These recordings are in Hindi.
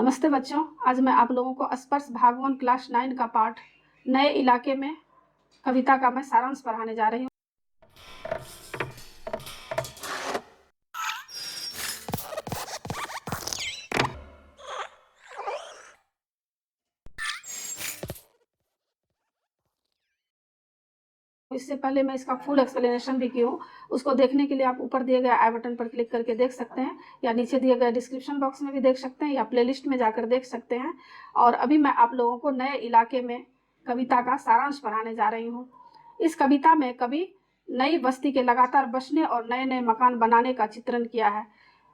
नमस्ते बच्चों। आज मैं आप लोगों को स्पर्श भाग 1 क्लास 9 का पाठ नए इलाके में कविता का मैं सारांश पढ़ाने जा रही हूँ। इससे पहले मैं इसका फुल एक्सप्लेनेशन भी की हूँ। उसको देखने के लिए आप ऊपर दिए गए आई बटन पर क्लिक करके देख सकते हैं, या नीचे दिए गए डिस्क्रिप्शन बॉक्स में भी देख सकते हैं, या प्लेलिस्ट में जाकर देख सकते हैं। और अभी मैं आप लोगों को नए इलाके में कविता का सारांश पढ़ाने जा रही हूँ। इस कविता में कवि नई बस्ती के लगातार बसने और नए नए मकान बनाने का चित्रण किया है।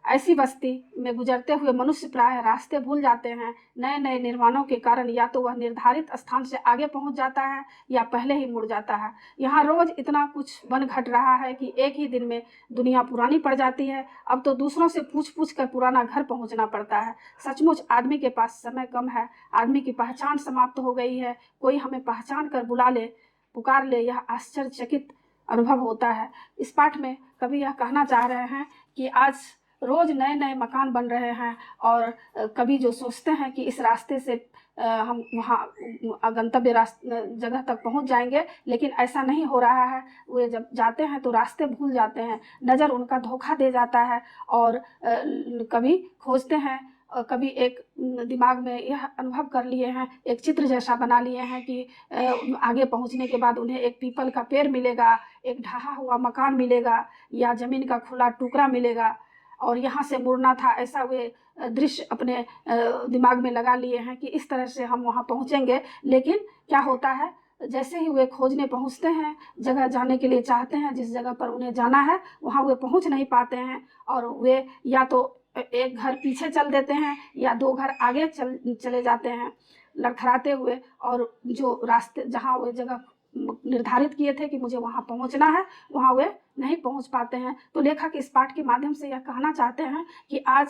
ऐसी बस्ती में गुजरते हुए मनुष्य प्रायः रास्ते भूल जाते हैं। नए नए निर्माणों के कारण या तो वह निर्धारित स्थान से आगे पहुंच जाता है या पहले ही मुड़ जाता है। यहाँ रोज इतना कुछ बन घट रहा है कि एक ही दिन में दुनिया पुरानी पड़ जाती है। अब तो दूसरों से पूछ पूछ कर पुराना घर पहुंचना पड़ता है। सचमुच आदमी के पास समय कम है। आदमी की पहचान समाप्त हो गई है। कोई हमें पहचान कर बुला ले, पुकार ले, यह आश्चर्यचकित अनुभव होता है। इस पाठ में कवि यह कहना चाह रहे हैं कि आज रोज नए नए मकान बन रहे हैं, और कभी जो सोचते हैं कि इस रास्ते से हम वहाँ गंतव्य जगह तक पहुँच जाएंगे, लेकिन ऐसा नहीं हो रहा है। वे जब जाते हैं तो रास्ते भूल जाते हैं, नज़र उनका धोखा दे जाता है, और कभी खोजते हैं। कभी एक दिमाग में यह अनुभव कर लिए हैं, एक चित्र जैसा बना लिए हैं कि आगे पहुंचने के बाद उन्हें एक पीपल का पेड़ मिलेगा, एक ढहा हुआ मकान मिलेगा, या ज़मीन का खुला टुकड़ा मिलेगा, और यहाँ से मुड़ना था। ऐसा वे दृश्य अपने दिमाग में लगा लिए हैं कि इस तरह से हम वहाँ पहुँचेंगे। लेकिन क्या होता है, जैसे ही वे खोजने पहुँचते हैं, जगह जाने के लिए चाहते हैं, जिस जगह पर उन्हें जाना है वहाँ वे पहुँच नहीं पाते हैं, और वे या तो एक घर पीछे चल देते हैं या दो घर आगे चले जाते हैं लड़खड़ाते हुए, और जो रास्ते जहाँ वे जगह निर्धारित किए थे कि मुझे वहाँ पहुँचना है, वहाँ वे नहीं पहुँच पाते हैं। तो लेखक इस पाठ के माध्यम से यह कहना चाहते हैं कि आज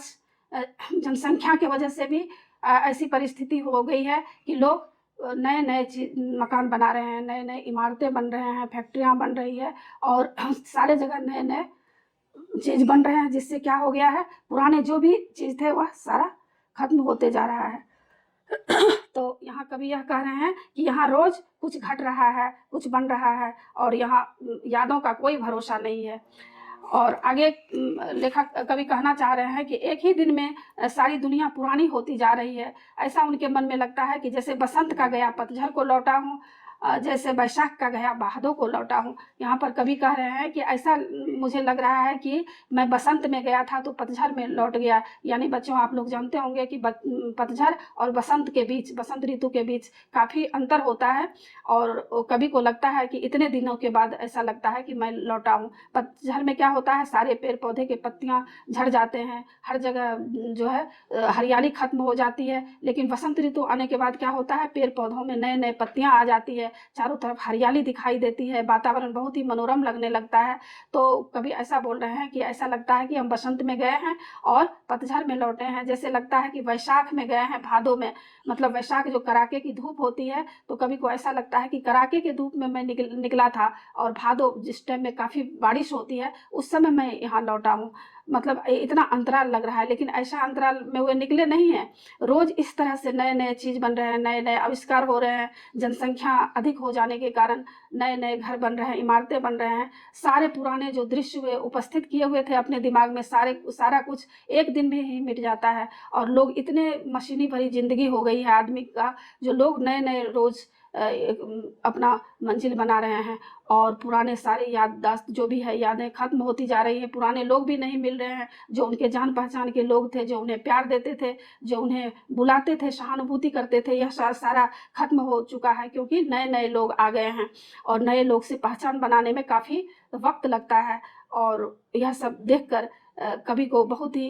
जनसंख्या की वजह से भी ऐसी परिस्थिति हो गई है कि लोग नए नए मकान बना रहे हैं, नए नए इमारतें बन रहे हैं, फैक्ट्रियाँ बन रही है, और सारे जगह नए नए चीज़ बन रहे हैं, जिससे क्या हो गया है, पुराने जो भी चीज़ थे वह सारा खत्म होते जा रहा है। तो यहाँ कवि यह कह रहे हैं कि यहाँ रोज कुछ घट रहा है, कुछ बन रहा है, और यहाँ यादों का कोई भरोसा नहीं है। और आगे लेखक कवि कहना चाह रहे हैं कि एक ही दिन में सारी दुनिया पुरानी होती जा रही है। ऐसा उनके मन में लगता है कि जैसे बसंत का गया पतझड़ को लौटा हूँ, जैसे वैशाख का गया भादों को लौटा हूँ। यहाँ पर कवि कह रहे हैं कि ऐसा मुझे लग रहा है कि मैं बसंत में गया था तो पतझड़ में लौट गया। यानी बच्चों, आप लोग जानते होंगे कि पतझड़ और बसंत के बीच, बसंत ऋतु के बीच काफ़ी अंतर होता है, और कवि को लगता है कि इतने दिनों के बाद ऐसा लगता है कि मैं लौटा हूँ। पतझड़ में क्या होता है, सारे पेड़ पौधे के पत्तियाँ झड़ जाते हैं, हर जगह जो है हरियाली खत्म हो जाती है। लेकिन बसंत ऋतु आने के बाद क्या होता है, पेड़ पौधों में नए नए पत्तियाँ आ जाती है, चारों तरफ हरियाली दिखाई देती है, वातावरण बहुत ही मनोरम लगने लगता है। तो कभी ऐसा बोल रहे हैं कि ऐसा लगता है कि हम बसंत में गए हैं और पतझड़ में लौटे हैं। जैसे लगता है कि वैशाख में गए हैं भादों में, मतलब वैशाख जो कड़ाके की धूप होती है, तो कभी को ऐसा लगता है कि कड़ाके की धूप में मैं निकला था, और भादो जिस टाइम में काफ़ी बारिश होती है उस समय मैं यहाँ लौटा हूँ। मतलब इतना अंतराल लग रहा है, लेकिन ऐसा अंतराल में वे निकले नहीं हैं। रोज इस तरह से नए नए चीज़ बन रहे हैं, नए नए आविष्कार हो रहे हैं। जनसंख्या अधिक हो जाने के कारण नए नए घर बन रहे हैं, इमारतें बन रहे हैं। सारे पुराने जो दृश्य वे उपस्थित किए हुए थे अपने दिमाग में, सारा कुछ एक दिन में ही मिट जाता है। और लोग इतने मशीनी भरी जिंदगी हो गई है आदमी का, जो लोग नए नए रोज अपना मंजिल बना रहे हैं, और पुराने सारे याददाश्त जो भी है, यादें खत्म होती जा रही हैं। पुराने लोग भी नहीं मिल रहे हैं, जो उनके जान पहचान के लोग थे, जो उन्हें प्यार देते थे, जो उन्हें बुलाते थे, सहानुभूति करते थे, यह सारा खत्म हो चुका है, क्योंकि नए नए लोग आ गए हैं, और नए लोग से पहचान बनाने में काफ़ी वक्त लगता है। और यह सब देखकर कवि को बहुत ही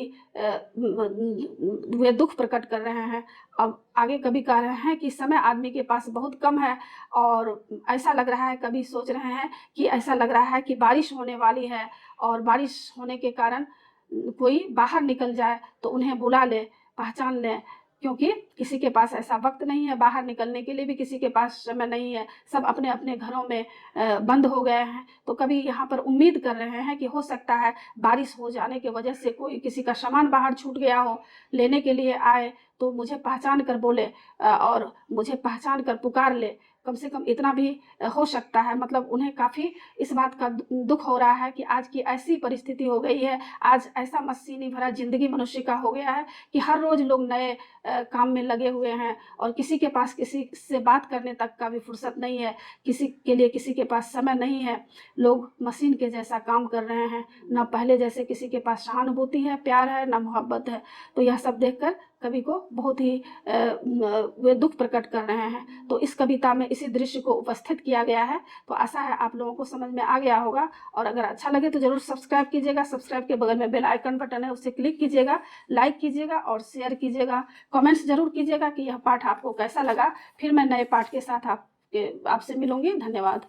वे दुख प्रकट कर रहे हैं। अब आगे कवि कह रहे हैं कि समय आदमी के पास बहुत कम है, और ऐसा लग रहा है, कवि सोच रहे हैं कि ऐसा लग रहा है कि बारिश होने वाली है, और बारिश होने के कारण कोई बाहर निकल जाए तो उन्हें बुला ले, पहचान ले, क्योंकि किसी के पास ऐसा वक्त नहीं है, बाहर निकलने के लिए भी किसी के पास समय नहीं है, सब अपने अपने घरों में बंद हो गए हैं। तो कभी यहाँ पर उम्मीद कर रहे हैं कि हो सकता है बारिश हो जाने की वजह से कोई किसी का सामान बाहर छूट गया हो, लेने के लिए आए तो मुझे पहचान कर बोले और मुझे पहचान कर पुकार ले, कम से कम इतना भी हो सकता है। मतलब उन्हें काफ़ी इस बात का दुख हो रहा है कि आज की ऐसी परिस्थिति हो गई है, आज ऐसा मशीनी भरा ज़िंदगी मनुष्य का हो गया है कि हर रोज़ लोग नए काम में लगे हुए हैं और किसी के पास किसी से बात करने तक का भी फुर्सत नहीं है, किसी के लिए किसी के पास समय नहीं है। लोग मशीन के जैसा काम कर रहे हैं, ना पहले जैसे किसी के पास सहानुभूति है, प्यार है, ना मोहब्बत है। तो यह सब देखकर कवि को बहुत ही वे दुख प्रकट कर रहे हैं। तो इस कविता में इसी दृश्य को उपस्थित किया गया है। तो आशा है आप लोगों को समझ में आ गया होगा, और अगर अच्छा लगे तो ज़रूर सब्सक्राइब कीजिएगा। सब्सक्राइब के बगल में बेल आइकन बटन है, उसे क्लिक कीजिएगा, लाइक कीजिएगा और शेयर कीजिएगा। कमेंट्स ज़रूर कीजिएगा कि यह पाठ आपको कैसा लगा। फिर मैं नए पाठ के साथ आपसे मिलूंगी। धन्यवाद।